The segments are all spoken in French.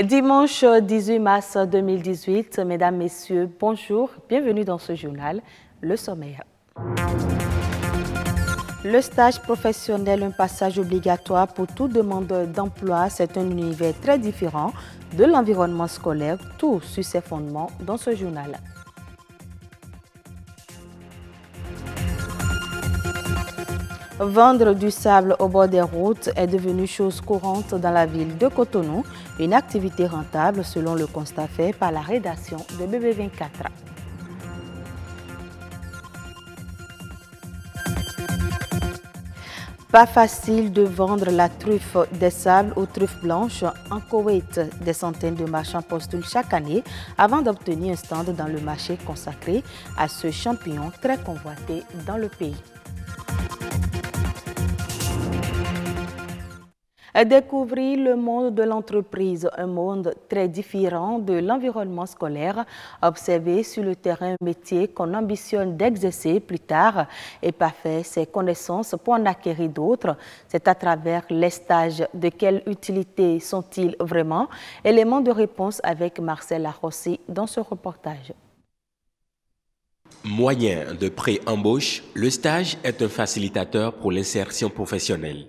Dimanche 18 mars 2018, mesdames, messieurs, bonjour, bienvenue dans ce journal, le sommaire. Le stage professionnel, un passage obligatoire pour tout demandeur d'emploi, c'est un univers très différent de l'environnement scolaire, tout sur ses fondements dans ce journal. Vendre du sable au bord des routes est devenu chose courante dans la ville de Cotonou, une activité rentable selon le constat fait par la rédaction de BB24. Pas facile de vendre la truffe des sables aux truffes blanches en Koweït. Des centaines de marchands postulent chaque année avant d'obtenir un stand dans le marché consacré à ce champignon très convoité dans le pays. Découvrir le monde de l'entreprise, un monde très différent de l'environnement scolaire, observer sur le terrain un métier qu'on ambitionne d'exercer plus tard et parfaire ses connaissances pour en acquérir d'autres. C'est à travers les stages. De quelle utilité sont-ils vraiment? Élément de réponse avec Marcel Arrossi dans ce reportage. Moyen de pré-embauche, le stage est un facilitateur pour l'insertion professionnelle.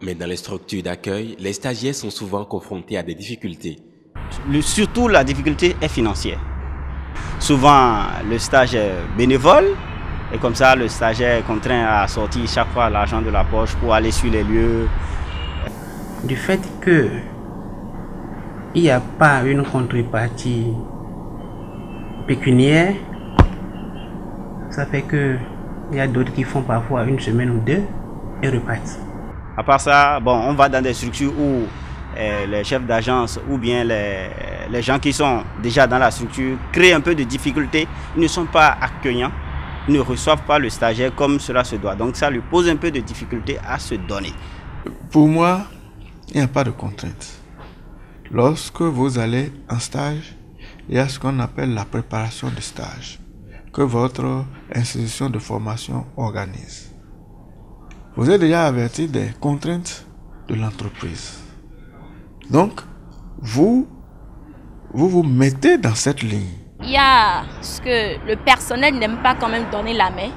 Mais dans les structures d'accueil, les stagiaires sont souvent confrontés à des difficultés. Surtout, la difficulté est financière. Souvent, le stage est bénévole et comme ça, le stagiaire est contraint à sortir chaque fois l'argent de la poche pour aller sur les lieux. Du fait qu'il n'y a pas une contrepartie pécuniaire, ça fait qu'il y a d'autres qui font parfois une semaine ou deux et repartent. À part ça, bon, on va dans des structures où les chefs d'agence ou bien les gens qui sont déjà dans la structure créent un peu de difficultés. Ils ne sont pas accueillants, ils ne reçoivent pas le stagiaire comme cela se doit. Donc ça lui pose un peu de difficulté à se donner. Pour moi, il n'y a pas de contrainte. Lorsque vous allez en stage, il y a ce qu'on appelle la préparation de stage que votre institution de formation organise. Vous êtes déjà averti des contraintes de l'entreprise. Donc, vous vous mettez dans cette ligne. Il y a ce que le personnel n'aime pas quand même donner la main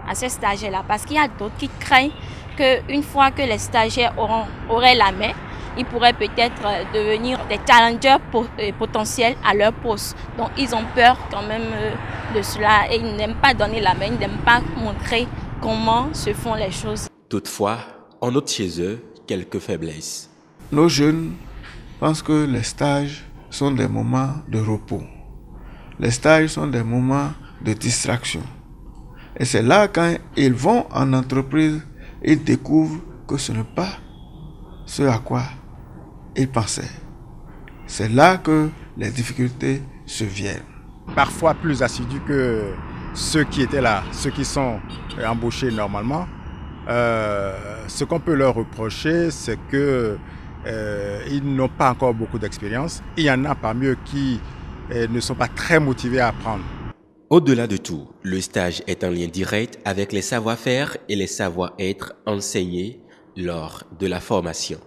à ces stagiaires-là, parce qu'il y a d'autres qui craignent qu'une fois que les stagiaires auraient la main, ils pourraient peut-être devenir des challengers potentiels à leur poste. Donc ils ont peur quand même de cela et ils n'aiment pas donner la main, ils n'aiment pas montrer comment se font les choses. Toutefois, on note chez eux quelques faiblesses. Nos jeunes pensent que les stages sont des moments de repos. Les stages sont des moments de distraction. Et c'est là, quand ils vont en entreprise, ils découvrent que ce n'est pas ce à quoi ils pensaient. C'est là que les difficultés se viennent. Parfois plus assidus que ceux qui étaient là, ceux qui sont embauchés normalement. Ce qu'on peut leur reprocher, c'est qu'ils n'ont pas encore beaucoup d'expérience. Il y en a parmi eux qui ne sont pas très motivés à apprendre. Au-delà de tout, le stage est en lien direct avec les savoir-faire et les savoir-être enseignés lors de la formation.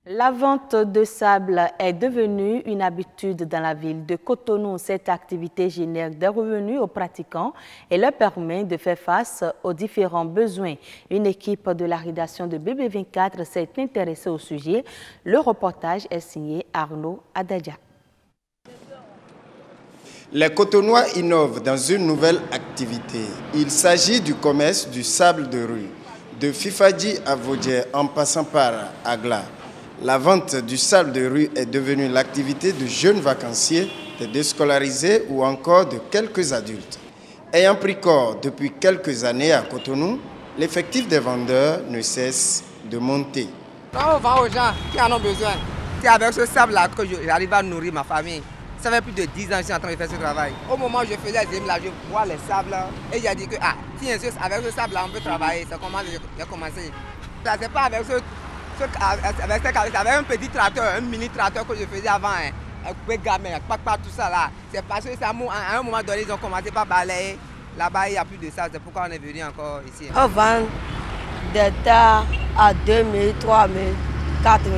La vente de sable est devenue une habitude dans la ville de Cotonou. Cette activité génère des revenus aux pratiquants et leur permet de faire face aux différents besoins. Une équipe de la rédaction de BB24 s'est intéressée au sujet. Le reportage est signé Arnaud Adadja. Les Cotonnois innovent dans une nouvelle activité. Il s'agit du commerce du sable de rue, de Fifadji à Vaudier en passant par Agla. La vente du sable de rue est devenue l'activité de jeunes vacanciers, de déscolarisés ou encore de quelques adultes. Ayant pris corps depuis quelques années à Cotonou, l'effectif des vendeurs ne cesse de monter. Quand on vend aux gens qui en ont besoin, c'est avec ce sable-là que j'arrive à nourrir ma famille. Ça fait plus de 10 ans que je suis en train de faire ce travail. Au moment où je faisais les là, je vois les sables et j'ai dit que avec ce sable-là, on peut travailler. C'est comment j'ai commencé. Ça, c'est pas avec avec un petit tracteur, un mini tracteur que je faisais avant, avec gamin, pas tout ça là. C'est parce que à un moment donné, ils ont commencé par balayer. Là-bas, il n'y a plus de ça, c'est pourquoi on est venu encore ici. On vend des tas à 2 000, 3 000, 4 000.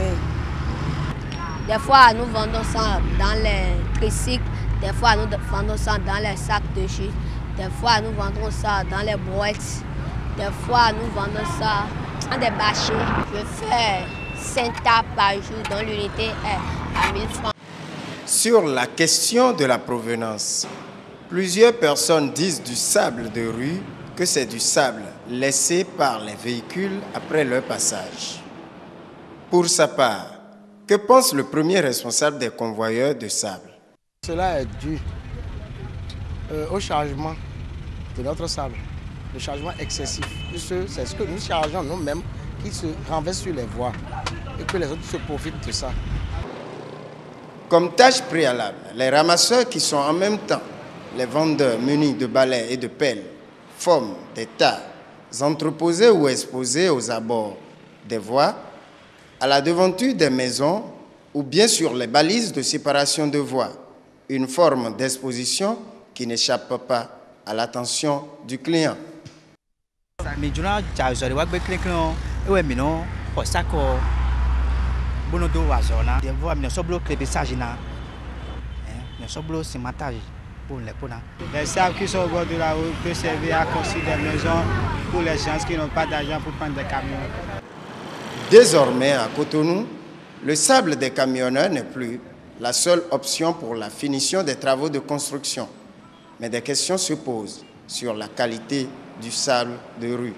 Des fois, nous vendons ça dans les tricycles, des fois, nous vendons ça dans les sacs de jus, des fois, nous vendons ça dans les boîtes, des fois, nous vendons ça dans des bâchés. Je fais 5 tas par jour, dont l'unité est à 1000 francs. Sur la question de la provenance, plusieurs personnes disent du sable de rue que c'est du sable laissé par les véhicules après leur passage. Pour sa part, que pense le premier responsable des convoyeurs de sable? Cela est dû au chargement de notre sable, le chargement excessif. C'est ce que nous chargeons nous-mêmes qui se renversent sur les voies et que les autres se profitent de ça. Comme tâche préalable, les ramasseurs qui sont en même temps les vendeurs munis de balais et de pelles forment des tas entreposés ou exposés aux abords des voies, à la devanture des maisons ou bien sur les balises de séparation de voies. Une forme d'exposition qui n'échappe pas à l'attention du client. Les sables qui sont au bord de la route peuvent servir à construire des maisons pour les gens qui n'ont pas d'argent pour prendre des camions. Désormais, à Cotonou, le sable des camionneurs n'est plus la seule option pour la finition des travaux de construction. Mais des questions se posent sur la qualité du sable de rue.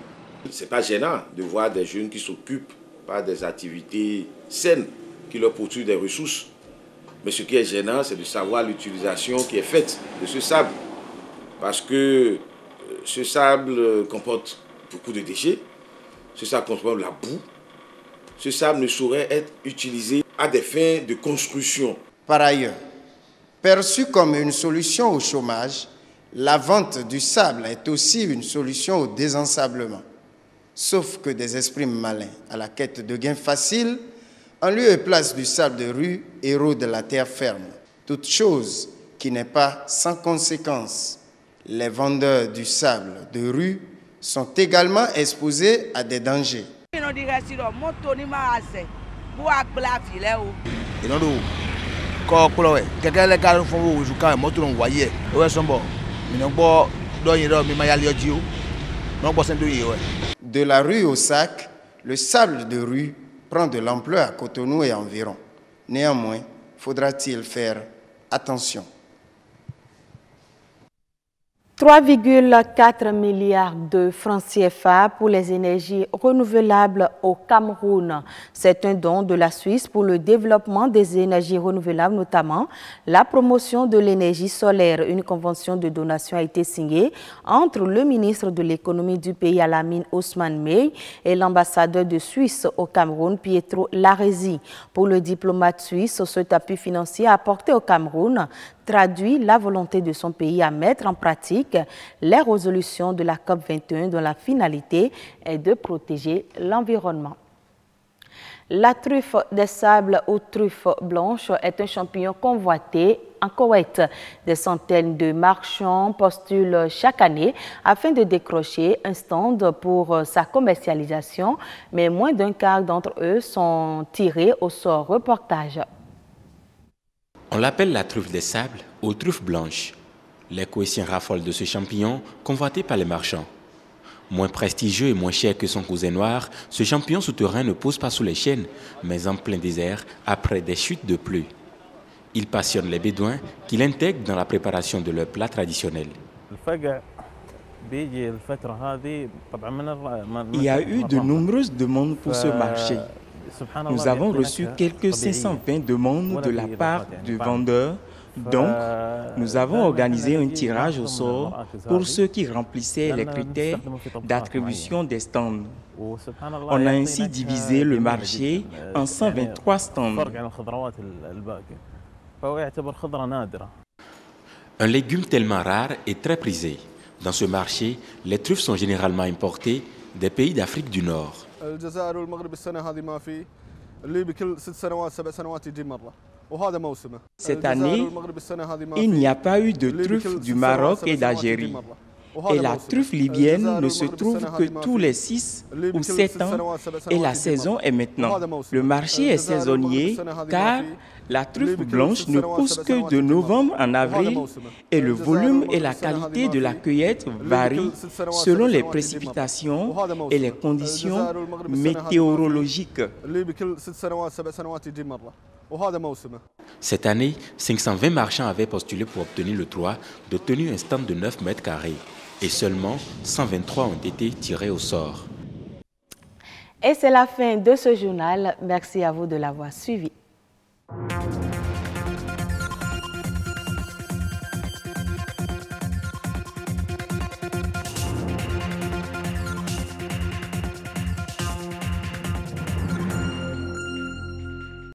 Ce n'est pas gênant de voir des jeunes qui s'occupent par des activités saines, qui leur procurent des ressources. Mais ce qui est gênant, c'est de savoir l'utilisation qui est faite de ce sable. Parce que ce sable comporte beaucoup de déchets, ce sable comporte la boue. Ce sable ne saurait être utilisé à des fins de construction. Par ailleurs, perçu comme une solution au chômage, la vente du sable est aussi une solution au désensablement. Sauf que des esprits malins à la quête de gains faciles, en lieu et place du sable de rue, érodent la terre ferme. Toute chose qui n'est pas sans conséquence. Les vendeurs du sable de rue sont également exposés à des dangers. De la rue au sac, le sable de rue prend de l'ampleur à Cotonou et environ. Néanmoins, faudra-t-il faire attention. 3,4 milliards de francs CFA pour les énergies renouvelables au Cameroun. C'est un don de la Suisse pour le développement des énergies renouvelables, notamment la promotion de l'énergie solaire. Une convention de donation a été signée entre le ministre de l'économie du pays, Alamine Ousmane Mey, et l'ambassadeur de Suisse au Cameroun, Pietro Laresi. Pour le diplomate suisse, cet appui financier apporté au Cameroun traduit la volonté de son pays à mettre en pratique les résolutions de la COP21 dont la finalité est de protéger l'environnement. La truffe des sables aux truffes blanches est un champignon convoité en Koweït. Des centaines de marchands postulent chaque année afin de décrocher un stand pour sa commercialisation, mais moins d'un quart d'entre eux sont tirés au sort. Reportage. On l'appelle la truffe des sables aux truffes blanches. Les Koweïtiens raffolent de ce champignon convoité par les marchands. Moins prestigieux et moins cher que son cousin noir, ce champignon souterrain ne pose pas sous les chênes, mais en plein désert après des chutes de pluie. Il passionne les Bédouins qui l'intègrent dans la préparation de leurs plats traditionnels. Il y a eu de nombreuses demandes pour ce marché. Nous avons reçu quelques 520 demandes de la part de vendeurs. Donc, nous avons organisé un tirage au sort pour ceux qui remplissaient les critères d'attribution des stands. On a ainsi divisé le marché en 123 stands. Un légume tellement rare et très prisé. Dans ce marché, les truffes sont généralement importées des pays d'Afrique du Nord. Cette année, il n'y a pas eu de truffes du Maroc et d'Algérie. Et la truffe libyenne ne se trouve que tous les 6 ou 7 ans et la saison est maintenant. Le marché est saisonnier car la truffe blanche ne pousse que de novembre en avril et le volume et la qualité de la cueillette varient selon les précipitations et les conditions météorologiques. Cette année, 520 marchands avaient postulé pour obtenir le droit de tenir un stand de 9 mètres carrés et seulement 123 ont été tirés au sort. Et c'est la fin de ce journal. Merci à vous de l'avoir suivi.